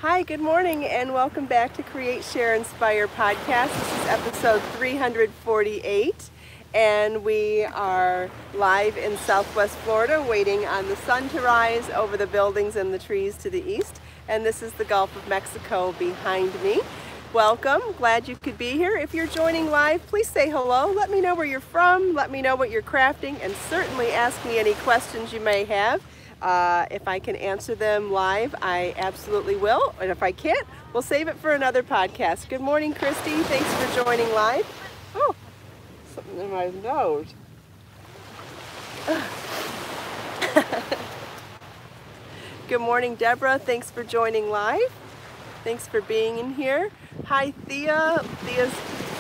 Hi, good morning, and welcome back to Create, Share, Inspire podcast. This is episode 348, and we are live in Southwest Florida, waiting on the sun to rise over the buildings and the trees to the east. And this is the Gulf of Mexico behind me. Welcome, glad you could be here. If you're joining live, please say hello. Let me know where you're from, let me know what you're crafting, and certainly ask me any questions you may have. If I can answer them live, I absolutely will. And if I can't, we'll save it for another podcast. Good morning, Christy. Thanks for joining live. Oh, something in my nose. Good morning, Deborah. Thanks for joining live. Thanks for being in here. Hi, Thea. Thea's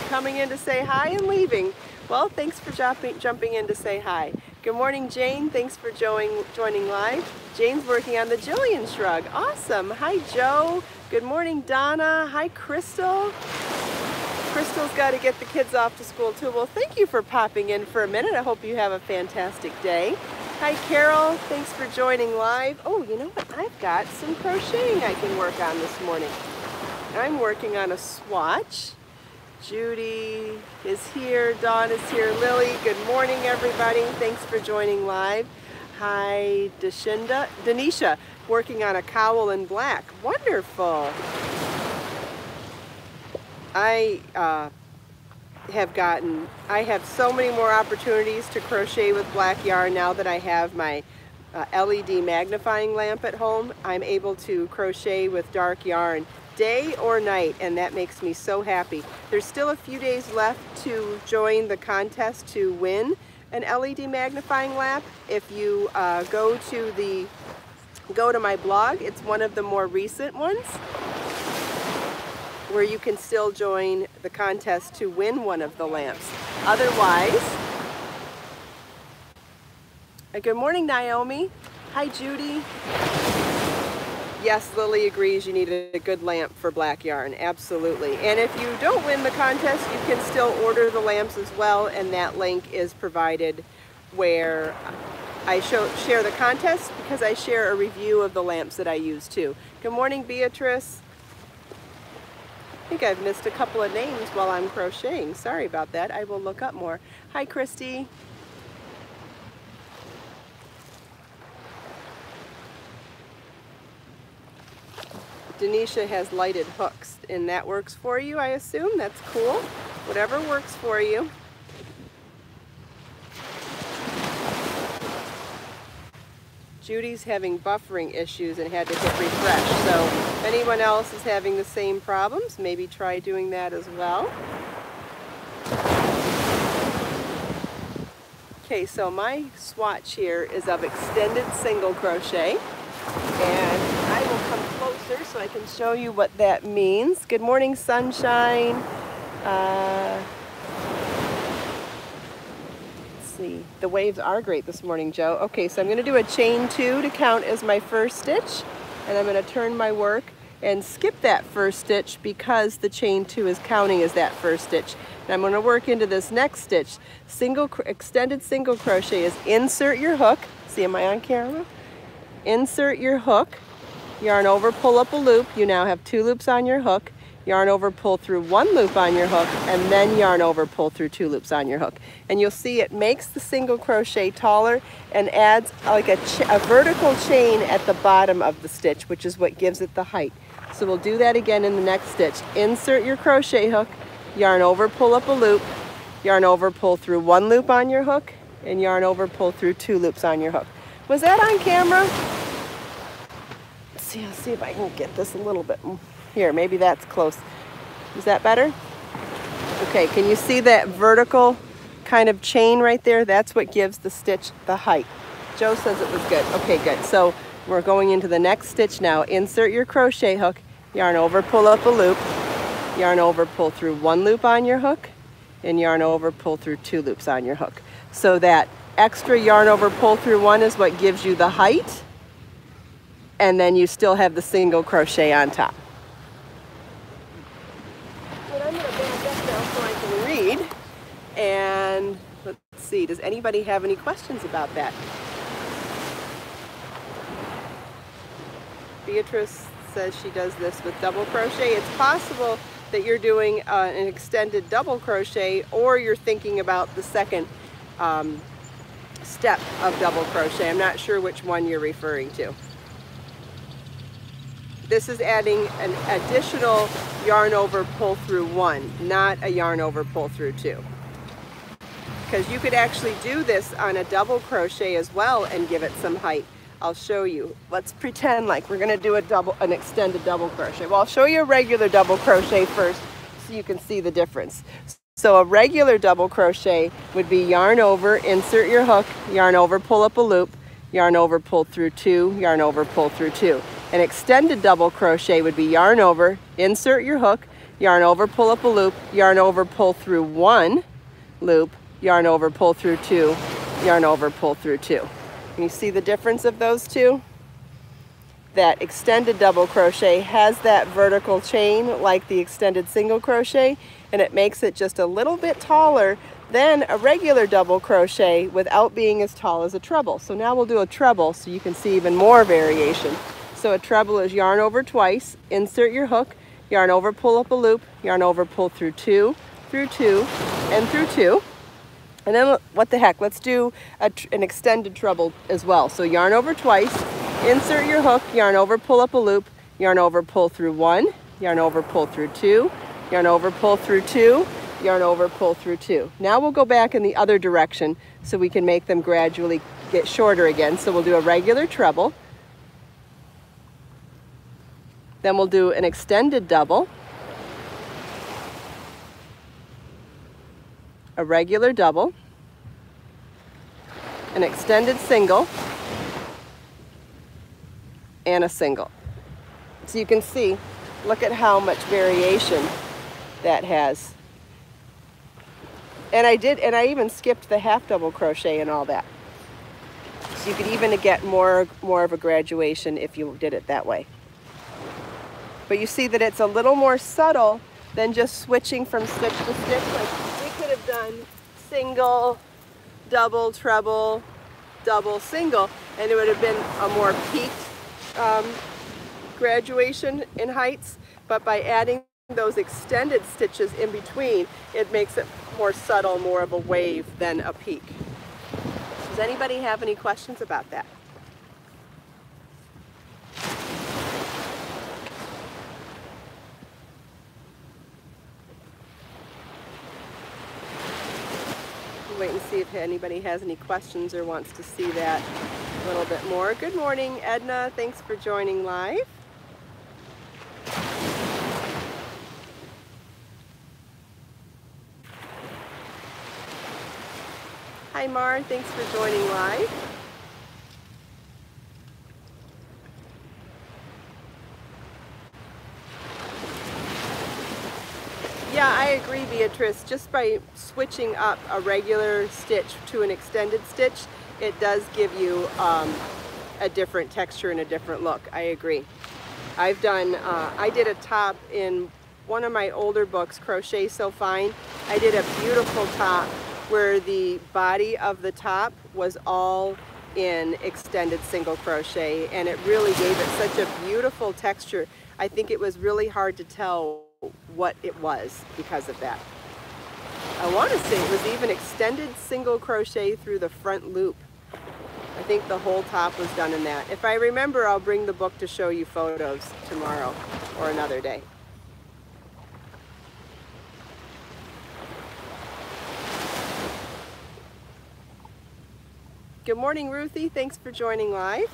coming in to say hi and leaving. Well, thanks for jumping in to say hi. Good morning, Jane. Thanks for joining live. Jane's working on the Jillian shrug. Awesome. Hi, Joe. Good morning, Donna. Hi, Crystal. Crystal's got to get the kids off to school, too. Well, thank you for popping in for a minute. I hope you have a fantastic day. Hi, Carol. Thanks for joining live. Oh, you know what? I've got some crocheting I can work on this morning. I'm working on a swatch. Judy is here, Dawn is here, Lily, good morning everybody, thanks for joining live. Hi, Denisha, working on a cowl in black, wonderful. I have so many more opportunities to crochet with black yarn now that I have my LED magnifying lamp at home. I'm able to crochet with dark yarn day or night, and that makes me so happy. There's still a few days left to join the contest to win an LED magnifying lamp. If you go to my blog, it's one of the more recent ones where you can still join the contest to win one of the lamps. Otherwise, good morning, Naomi. Hi, Judy. Yes, Lily agrees you need a good lamp for black yarn, absolutely. And if you don't win the contest, you can still order the lamps as well, and that link is provided where I share the contest, because I share a review of the lamps that I use too. Good morning, Beatrice. I think I've missed a couple of names while I'm crocheting. Sorry about that. I will look up more. Hi, Christy. Denisha has lighted hooks, and that works for you, I assume. That's cool. Whatever works for you. Judy's having buffering issues and had to hit refresh. So if anyone else is having the same problems, maybe try doing that as well. Okay, so my swatch here is of extended single crochet, and I will come closer so I can show you what that means. Good morning, sunshine. Let's see, the waves are great this morning, Joe. Okay, so I'm going to do a chain 2 to count as my first stitch, and I'm going to turn my work and skip that first stitch because the chain 2 is counting as that first stitch. And I'm going to work into this next stitch. Extended single crochet is insert your hook. See, am I on camera? Insert your hook, yarn over, pull up a loop. You now have 2 loops on your hook. Yarn over, pull through 1 loop on your hook, and then yarn over, pull through 2 loops on your hook. And you'll see it makes the single crochet taller and adds like a vertical chain at the bottom of the stitch, which is what gives it the height. So we'll do that again in the next stitch. Insert your crochet hook, yarn over, pull up a loop, yarn over, pull through 1 loop on your hook, and yarn over, pull through 2 loops on your hook. Was that on camera? I'll see if I can get this a little bit here. Maybe that's close. Is that better? Okay, can you see that vertical kind of chain right there? That's what gives the stitch the height. Joe says it was good. Okay, good. So we're going into the next stitch now. Insert your crochet hook, yarn over, pull up a loop, yarn over, pull through 1 loop on your hook, and yarn over, pull through 2 loops on your hook. So that extra yarn over, pull through 1 is what gives you the height, and then you still have the single crochet on top. But I'm going to back up now so I can read. And let's see, does anybody have any questions about that? Beatrice says she does this with double crochet. It's possible that you're doing an extended double crochet, or you're thinking about the second step of double crochet. I'm not sure which one you're referring to. This is adding an additional yarn over pull through 1, not a yarn over pull through 2. Because you could actually do this on a double crochet as well and give it some height. I'll show you. Let's pretend like we're going to do an extended double crochet. Well, I'll show you a regular double crochet first so you can see the difference. So a regular double crochet would be yarn over, insert your hook, yarn over, pull up a loop, yarn over, pull through 2, yarn over, pull through 2. An extended double crochet would be yarn over, insert your hook, yarn over, pull up a loop, yarn over, pull through 1 loop, yarn over, pull through 2, yarn over, pull through 2. Can you see the difference of those two? That extended double crochet has that vertical chain like the extended single crochet, and it makes it just a little bit taller than a regular double crochet without being as tall as a treble. So now we'll do a treble so you can see even more variation. So a treble is yarn over twice, insert your hook, yarn over, pull up a loop, yarn over, pull through 2, through 2, and through 2. And then what the heck, let's do an extended treble as well. So yarn over twice, insert your hook, yarn over, pull up a loop, yarn over, pull through 1, yarn over, pull through 2, yarn over, pull through 2, yarn over, pull through 2. Now we'll go back in the other direction so we can make them gradually get shorter again. So we'll do a regular treble. Then we'll do an extended double, a regular double, an extended single, and a single. So you can see, look at how much variation that has. And I even skipped the half double crochet and all that. So you could even get more of a graduation if you did it that way. But you see that it's a little more subtle than just switching from stitch to stitch. Like we could have done single, double, treble, double, single, and it would have been a more peaked graduation in heights. But by adding those extended stitches in between, it makes it more subtle, more of a wave than a peak. Does anybody have any questions about that? Wait and see if anybody has any questions or wants to see that a little bit more. Good morning, Edna. Thanks for joining live. Hi, Mar. Thanks for joining live. Yeah, I agree, Beatrice. Just by switching up a regular stitch to an extended stitch, it does give you a different texture and a different look. I agree. I did a top in one of my older books, Crochet So Fine. I did a beautiful top where the body of the top was all in extended single crochet, and it really gave it such a beautiful texture. I think it was really hard to tell what it was because of that. I want to say it was even extended single crochet through the front loop. I think the whole top was done in that. If I remember, I'll bring the book to show you photos tomorrow or another day. Good morning, Ruthie. Thanks for joining live.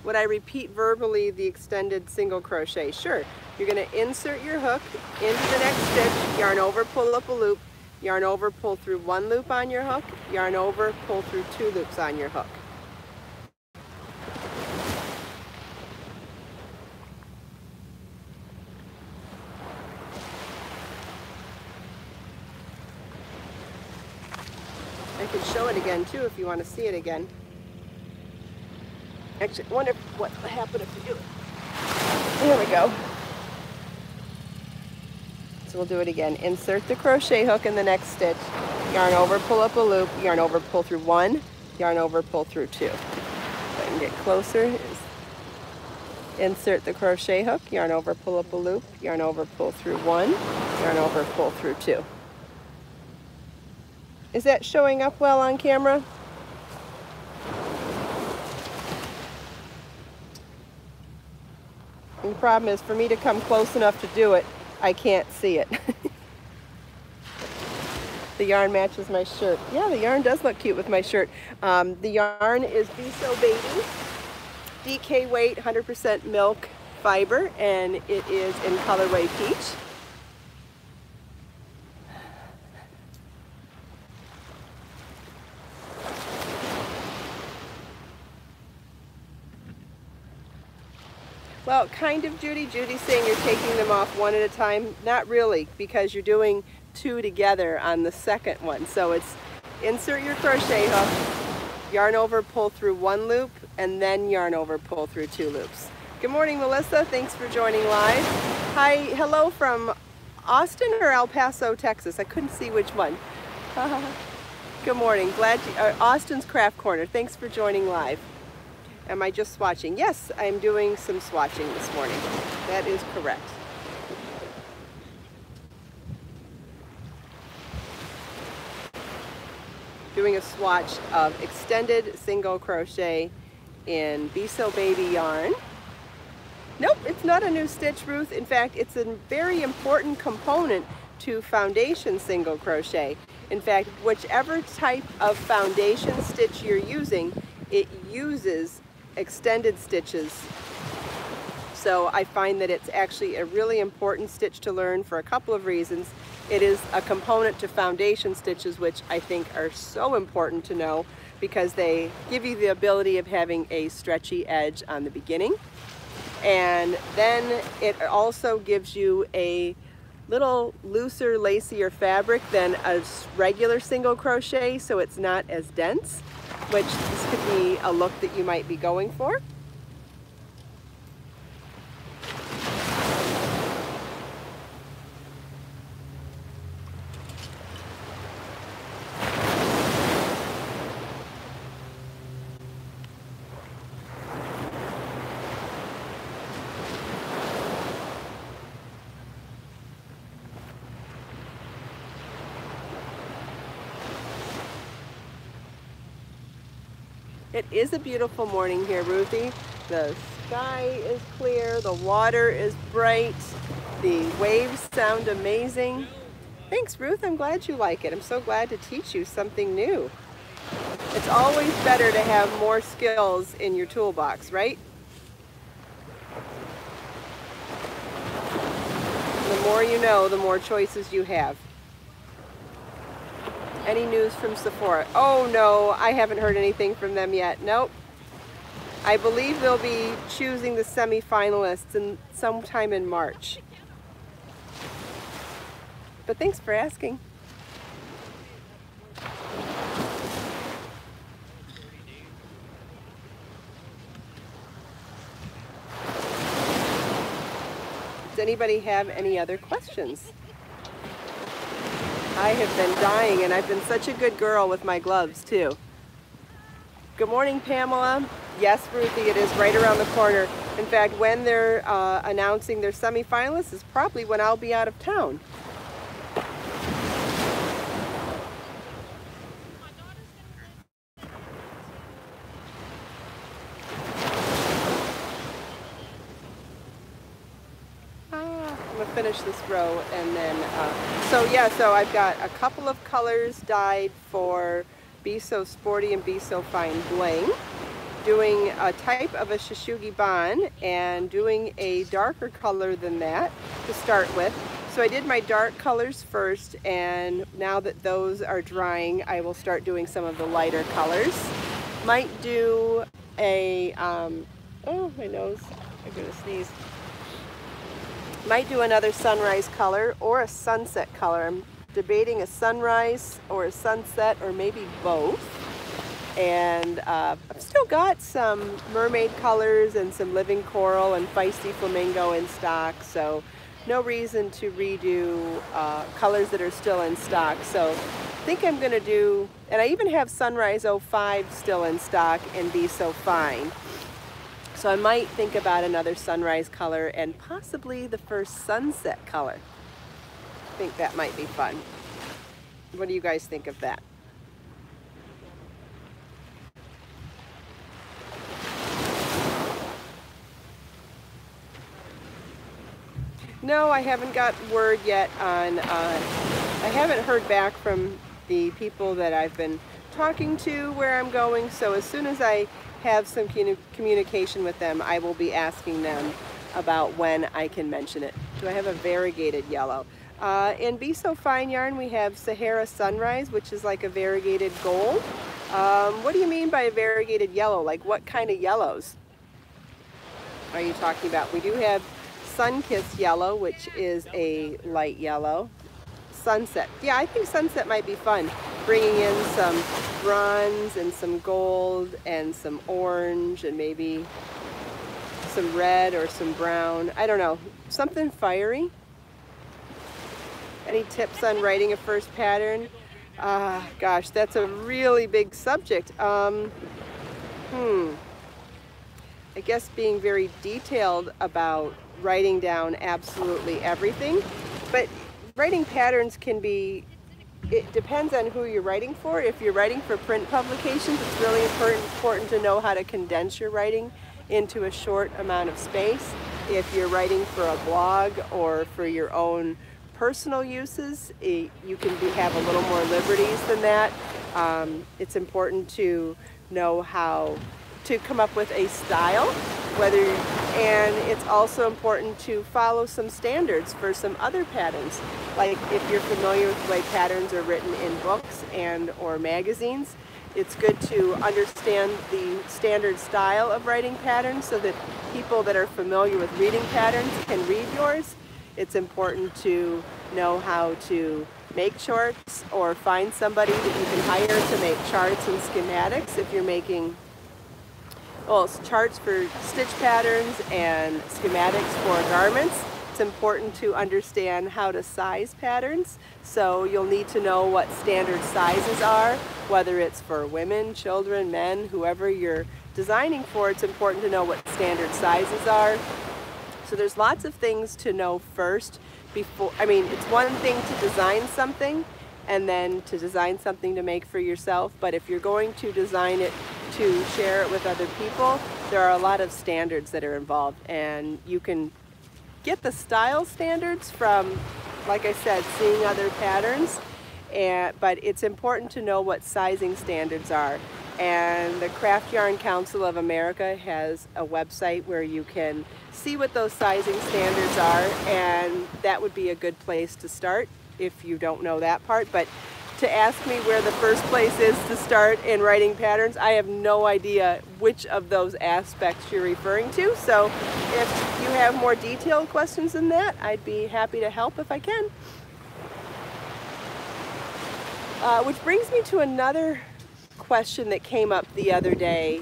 Would I repeat verbally the extended single crochet? Sure. You're going to insert your hook into the next stitch, yarn over, pull up a loop, yarn over, pull through 1 loop on your hook, yarn over, pull through 2 loops on your hook. I can show it again too if you want to see it again. Actually, I wonder what will happen if we do it. There we go. So we'll do it again. Insert the crochet hook in the next stitch, yarn over, pull up a loop, yarn over, pull through 1, yarn over, pull through 2. if I can get closer, is insert the crochet hook, yarn over, pull up a loop, yarn over, pull through 1, yarn over, pull through 2. Is that showing up well on camera? And the problem is, for me to come close enough to do it, I can't see it. The yarn matches my shirt. Yeah, the yarn does look cute with my shirt. The yarn is Be So Baby, DK weight, 100% milk fiber, and it is in colorway peach. Well, kind of, Judy. Judy's saying you're taking them off one at a time. Not really, because you're doing 2 together on the second one. So it's insert your crochet hook, yarn over, pull through 1 loop, and then yarn over, pull through 2 loops. Good morning, Melissa. Thanks for joining live. Hi, hello from Austin or El Paso, Texas. I couldn't see which one. Good morning. Glad you, Austin's Craft Corner. Thanks for joining live. Am I just swatching? Yes, I'm doing some swatching this morning. That is correct. Doing a swatch of extended single crochet in Be So Baby yarn. Nope, it's not a new stitch, Ruth. In fact, it's a very important component to foundation single crochet. In fact, whichever type of foundation stitch you're using, it uses extended stitches. So I find that it's actually a really important stitch to learn for a couple of reasons. It is a component to foundation stitches, which I think are so important to know because they give you the ability of having a stretchy edge on the beginning. And then it also gives you a little looser, lacier fabric than a regular single crochet, so it's not as dense, which this could be a look that you might be going for. It is a beautiful morning here, Ruthie. The sky is clear, the water is bright, the waves sound amazing. Thanks, Ruth. I'm glad you like it. I'm so glad to teach you something new. It's always better to have more skills in your toolbox, right? The more you know, the more choices you have. Any news from Sephora? Oh no, I haven't heard anything from them yet. Nope. I believe they'll be choosing the semi-finalists sometime in March. But thanks for asking. Does anybody have any other questions? I have been dying, and I've been such a good girl with my gloves too. Good morning, Pamela. Yes, Ruthie, it is right around the corner. In fact, when they're announcing their semi-finalists is probably when I'll be out of town. I'm gonna finish this row and then, so I've got a couple of colors dyed for Be So Sporty and Be So Fine Bling, doing a type of a Shushugi Ban and doing a darker color than that to start with. So I did my dark colors first, and now that those are drying, I will start doing some of the lighter colors. Might do a, oh my nose, I'm gonna sneeze. Might do another sunrise color or a sunset color. I'm debating a sunrise or a sunset or maybe both. And I've still got some mermaid colors and some living coral and feisty flamingo in stock, so no reason to redo colors that are still in stock. So think I'm going to do, and I even have Sunrise 05 still in stock and Be So Fine. So I might think about another sunrise color and possibly the first sunset color. I think that might be fun. What do you guys think of that? No, I haven't got word yet on, I haven't heard back from the people that I've been talking to where I'm going, so as soon as I have some communication with them, I will be asking them about when I can mention it. Do I have a variegated yellow? In Be So Fine yarn, we have Sahara Sunrise, which is like a variegated gold. What do you mean by a variegated yellow? Like what kind of yellows are you talking about? We do have Sun-Kissed Yellow, which is a light yellow. Sunset. Yeah, I think sunset might be fun. Bringing in some bronze and some gold and some orange and maybe some red or some brown. I don't know. Something fiery. Any tips on writing a first pattern? Gosh, that's a really big subject. I guess being very detailed about writing down absolutely everything, but writing patterns can be, it depends on who you're writing for. If you're writing for print publications, it's really important to know how to condense your writing into a short amount of space. If you're writing for a blog or for your own personal uses, you can have a little more liberties than that. It's important to know how to come up with a style, and it's also important to follow some standards for some other patterns. Like if you're familiar with the way patterns are written in books and or magazines, it's good to understand the standard style of writing patterns so that people that are familiar with reading patterns can read yours. It's important to know how to make charts or find somebody that you can hire to make charts and schematics if you're making charts for stitch patterns and schematics for garments. It's important to understand how to size patterns. So you'll need to know what standard sizes are, whether it's for women, children, men, whoever you're designing for. It's important to know what standard sizes are. So there's lots of things to know first before, it's one thing to design something and then to design something to make for yourself, but if you're going to design it to share it with other people, there are a lot of standards that are involved, and you can get the style standards from, like I said, seeing other patterns, but it's important to know what sizing standards are. And the Craft Yarn Council of America has a website where you can see what those sizing standards are, and that would be a good place to start if you don't know that part. But to ask me where the first place is to start in writing patterns, I have no idea which of those aspects you're referring to. So if you have more detailed questions than that, I'd be happy to help if I can. Which brings me to another question that came up the other day,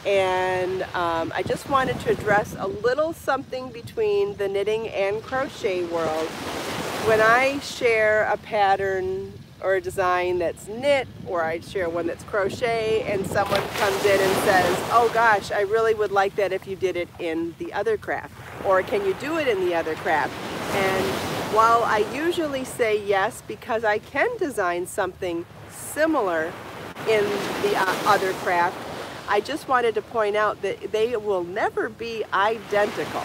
and I just wanted to address a little something between the knitting and crochet world. When I share a pattern or a design that's knit, or I share one that's crochet, and someone comes in and says, oh gosh, I really would like that if you did it in the other craft, or can you do it in the other craft? And while I usually say yes, because I can design something similar in the other craft, I just wanted to point out that they will never be identical.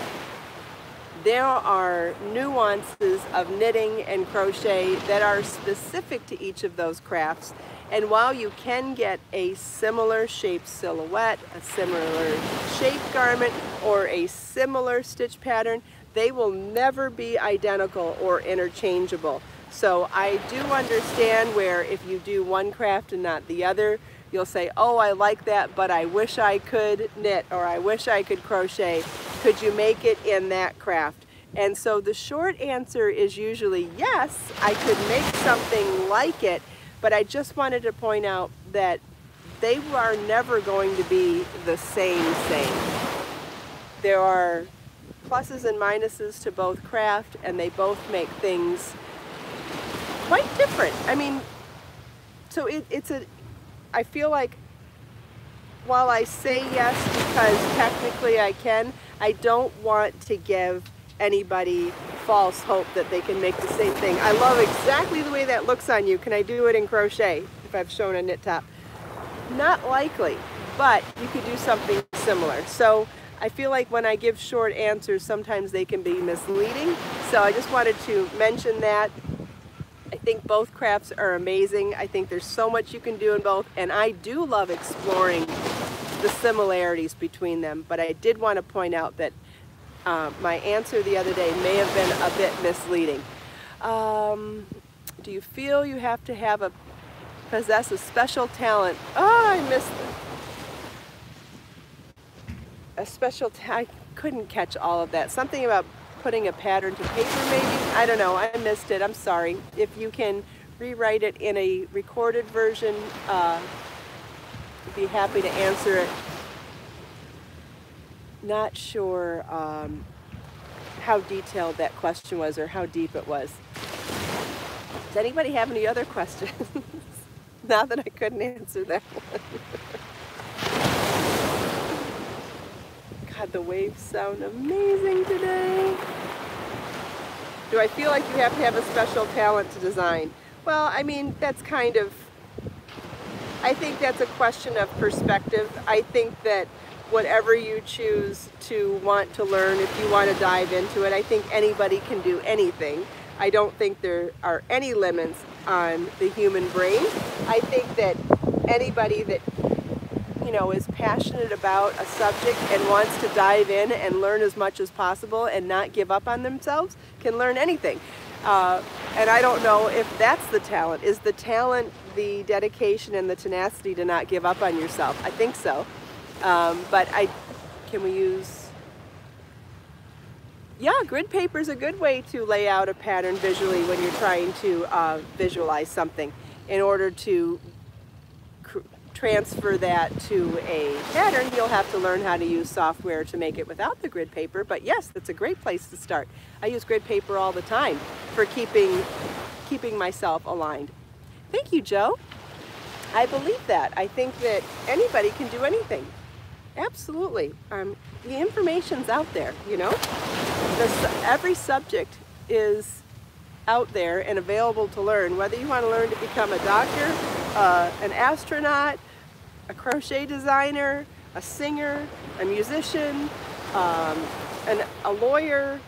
There are nuances of knitting and crochet that are specific to each of those crafts, and while you can get a similar shaped silhouette, a similar shaped garment, or a similar stitch pattern, they will never be identical or interchangeable. So I do understand where if you do one craft and not the other, you'll say, oh, I like that, but I wish I could knit, or I wish I could crochet. Could you make it in that craft? And so the short answer is usually yes, I could make something like it, but I just wanted to point out that they are never going to be the same. There are pluses and minuses to both craft, and they both make things quite different. I mean, So I feel like while I say yes because technically I can, I don't want to give anybody false hope that they can make the same thing. I love exactly the way that looks on you. Can I do it in crochet if I've shown a knit top? Not likely, but you could do something similar. So I feel like when I give short answers, sometimes they can be misleading. So I just wanted to mention that. I think both crafts are amazing. I think there's so much you can do in both, and I do love exploring the similarities between them, but I did want to point out that my answer the other day may have been a bit misleading. Do you feel you have to possess a special talent? Oh, I missed it. A special talent. I couldn't catch all of that. Something about putting a pattern to paper maybe? I don't know, I missed it, I'm sorry. If you can rewrite it in a recorded version, I'd be happy to answer it. Not sure how detailed that question was or how deep it was. Does anybody have any other questions? Now that I couldn't answer that one. God, the waves sound amazing today. Do I feel like you have to have a special talent to design? Well, I mean, that's kind of, I think that's a question of perspective. I think that whatever you choose to want to learn, if you want to dive into it, I think anybody can do anything. I don't think there are any limits on the human brain. I think that anybody that is passionate about a subject and wants to dive in and learn as much as possible and not give up on themselves can learn anything. And I don't know if that's the talent. Is the talent the dedication and the tenacity to not give up on yourself? I think so. But can we use, yeah, grid paper is a good way to lay out a pattern visually when you're trying to visualize something in order to transfer that to a pattern. You'll have to learn how to use software to make it without the grid paper, but yes, that's a great place to start. I use grid paper all the time for keeping myself aligned. Thank you, Joe. I believe that. I think that anybody can do anything. Absolutely. The information's out there, every subject is out there and available to learn, whether you want to learn to become a doctor, an astronaut, a crochet designer, a singer, a musician, a lawyer,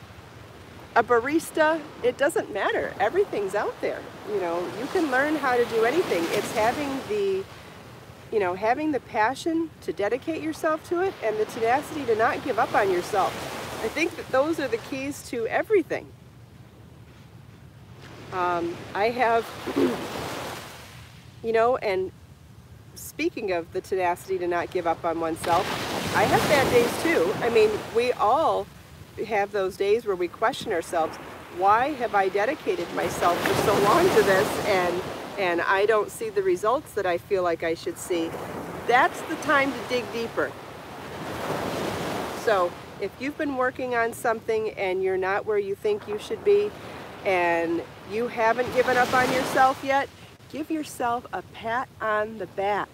a barista. It doesn't matter. Everything's out there. You can learn how to do anything. It's having the passion to dedicate yourself to it and the tenacity to not give up on yourself. I think that those are the keys to everything. I have, and speaking of the tenacity to not give up on oneself, I have bad days too. I mean, we all have those days where we question ourselves. Why have I dedicated myself for so long to this and I don't see the results that I feel like I should see? That's the time to dig deeper. So if you've been working on something and you're not where you think you should be and you haven't given up on yourself yet, give yourself a pat on the back,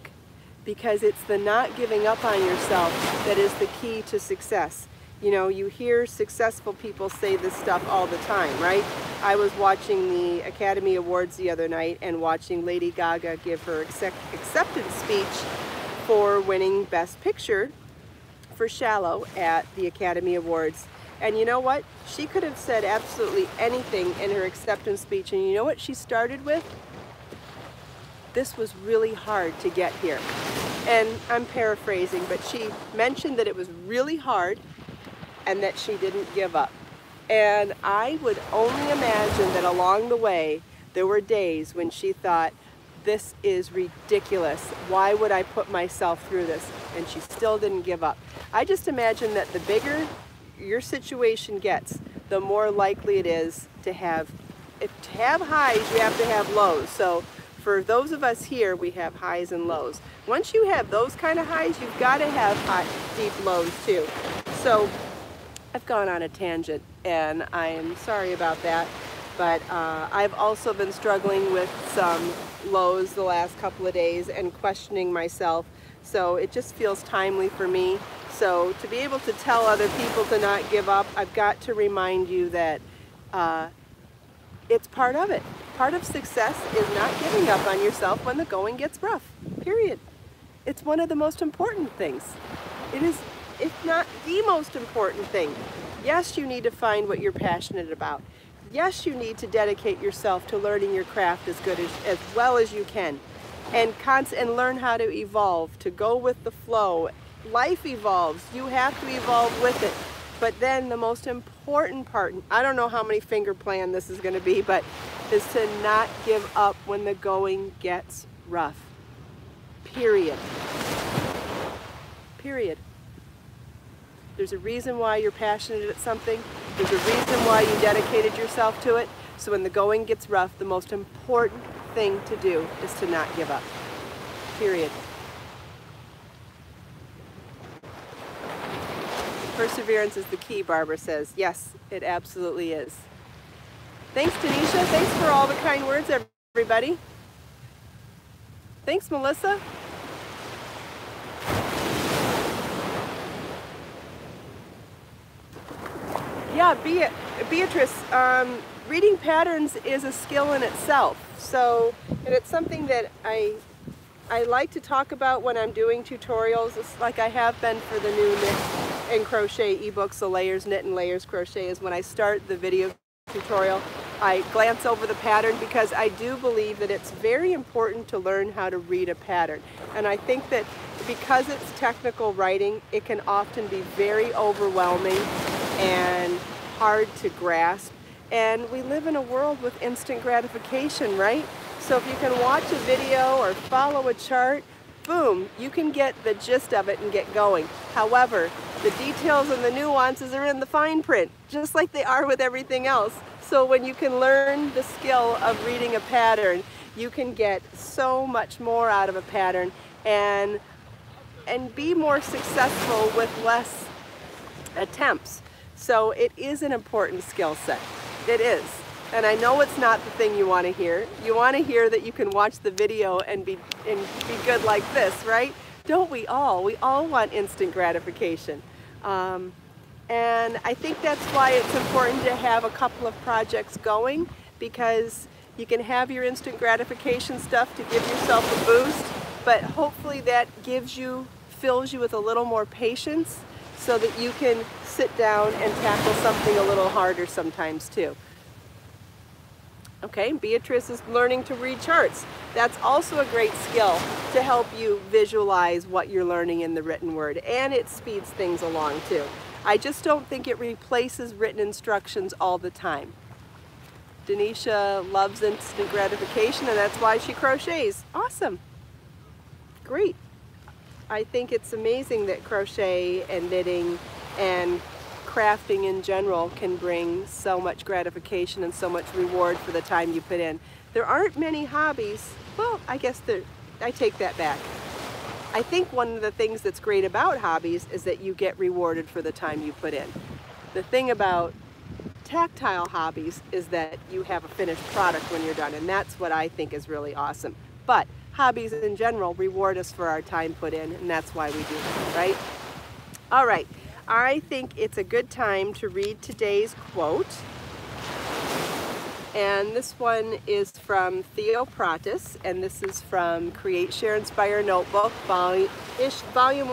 because it's the not giving up on yourself that is the key to success. You hear successful people say this stuff all the time, right? I was watching the Academy Awards the other night and watching Lady Gaga give her acceptance speech for winning Best Picture for Shallow at the Academy Awards. And you know what? She could have said absolutely anything in her acceptance speech, and you know what she started with? This was really hard to get here. And I'm paraphrasing, but she mentioned that it was really hard and that she didn't give up. And I would only imagine that along the way, there were days when she thought, this is ridiculous. Why would I put myself through this? And she still didn't give up. I just imagine that the bigger your situation gets, the more likely it is to have highs, you have to have lows. So for those of us here, we have highs and lows. Once you have those kind of highs, you've got to have deep lows too. So I've gone on a tangent and I am sorry about that. But I've also been struggling with some lows the last couple of days and questioning myself. So it just feels timely for me. So to be able to tell other people to not give up, I've got to remind you that it's part of it. Part of success is not giving up on yourself when the going gets rough, period. It's one of the most important things. It is, if not the most important thing. Yes, you need to find what you're passionate about. Yes, you need to dedicate yourself to learning your craft as well as you can, and learn how to evolve, to go with the flow. Life evolves. You have to evolve with it. But then the most important part, I don't know how many finger plan this is going to be, but is to not give up when the going gets rough. Period. Period. There's a reason why you're passionate at something. There's a reason why you dedicated yourself to it. So when the going gets rough, the most important thing to do is to not give up. Period. Perseverance is the key, Barbara says. Yes, it absolutely is. Thanks, Tanisha. Thanks for all the kind words, everybody. Thanks, Melissa. Yeah, Beatrice, reading patterns is a skill in itself. So, and it's something that I like to talk about when I'm doing tutorials. It's like I have been for the new knit and crochet ebooks, the Layers Knit and Layers Crochet, is when I start the video tutorial, I glance over the pattern because I do believe that it's very important to learn how to read a pattern. And I think that because it's technical writing, it can often be very overwhelming and hard to grasp. And we live in a world with instant gratification, right? So if you can watch a video or follow a chart, boom, you can get the gist of it and get going. However, the details and the nuances are in the fine print, just like they are with everything else. So when you can learn the skill of reading a pattern, you can get so much more out of a pattern and be more successful with less attempts. So it is an important skill set. It is. And I know it's not the thing you want to hear. You want to hear that you can watch the video and be good like this, right? Don't we all? We all want instant gratification. And I think that's why it's important to have a couple of projects going, because you can have your instant gratification stuff to give yourself a boost, but hopefully that fills you with a little more patience so that you can sit down and tackle something a little harder sometimes too. Okay, Beatrice is learning to read charts. That's also a great skill to help you visualize what you're learning in the written word, and it speeds things along too. I just don't think it replaces written instructions all the time. Denisha loves instant gratification, and that's why she crochets. Awesome. Great. I think it's amazing that crochet and knitting and crafting in general can bring so much gratification and so much reward for the time you put in. There aren't many hobbies. Well, I guess I take that back. I think one of the things that's great about hobbies is that you get rewarded for the time you put in. The thing about tactile hobbies is that you have a finished product when you're done, and that's what I think is really awesome. But hobbies in general reward us for our time put in, and that's why we do them, right? All right, I think it's a good time to read today's quote. And this one is from Theo Pratis, and this is from Create, Share, Inspire Notebook, Volume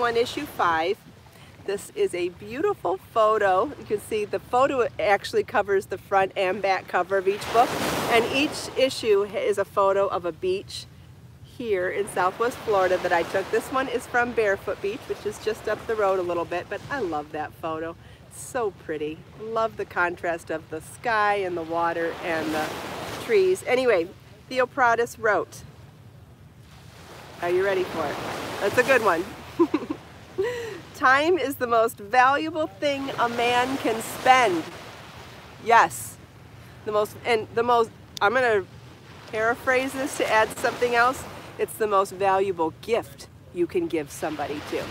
1, Issue 5. This is a beautiful photo. You can see the photo actually covers the front and back cover of each book, and each issue is a photo of a beach here in Southwest Florida that I took. This one is from Barefoot Beach, which is just up the road a little bit, but I love that photo. So pretty. Love the contrast of the sky and the water and the trees. Anyway, Theo Pratis wrote, are you ready for it? That's a good one. Time is the most valuable thing a man can spend. Yes. I'm going to paraphrase this to add something else. It's the most valuable gift you can give somebody too.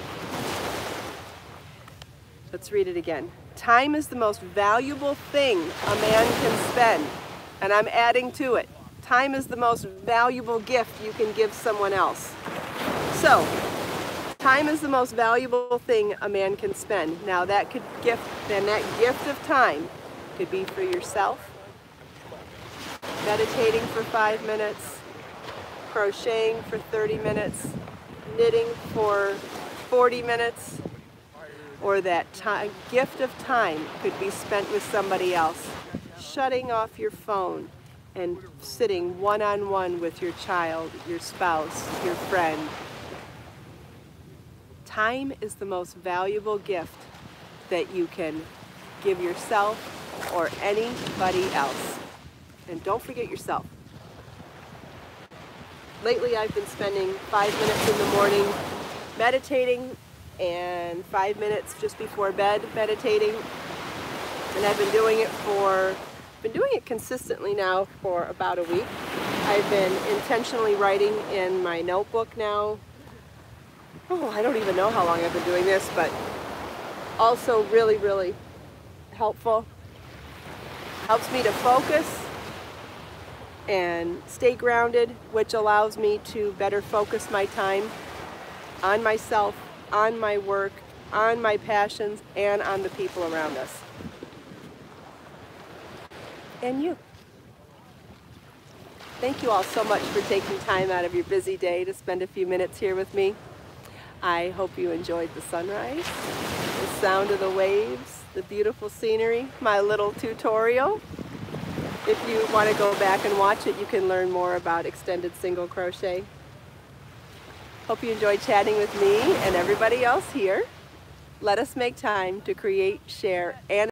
Let's read it again. Time is the most valuable thing a man can spend. And I'm adding to it. Time is the most valuable gift you can give someone else. So, time is the most valuable thing a man can spend. Now that gift of time could be for yourself, meditating for 5 minutes, crocheting for 30 minutes, knitting for 40 minutes, or that gift of time could be spent with somebody else. Shutting off your phone and sitting one-on-one with your child, your spouse, your friend. Time is the most valuable gift that you can give yourself or anybody else. And don't forget yourself. Lately I've been spending 5 minutes in the morning meditating and 5 minutes just before bed meditating. And I've been doing it consistently now for about a week. I've been intentionally writing in my notebook now. Oh, I don't even know how long I've been doing this, but also really, really helpful. Helps me to focus and stay grounded, which allows me to better focus my time on myself, on my work, on my passions, and on the people around us. And you. Thank you all so much for taking time out of your busy day to spend a few minutes here with me. I hope you enjoyed the sunrise, the sound of the waves, the beautiful scenery, my little tutorial. If you want to go back and watch it, you can learn more about extended single crochet. Hope you enjoyed chatting with me and everybody else here. Let us make time to create, share, and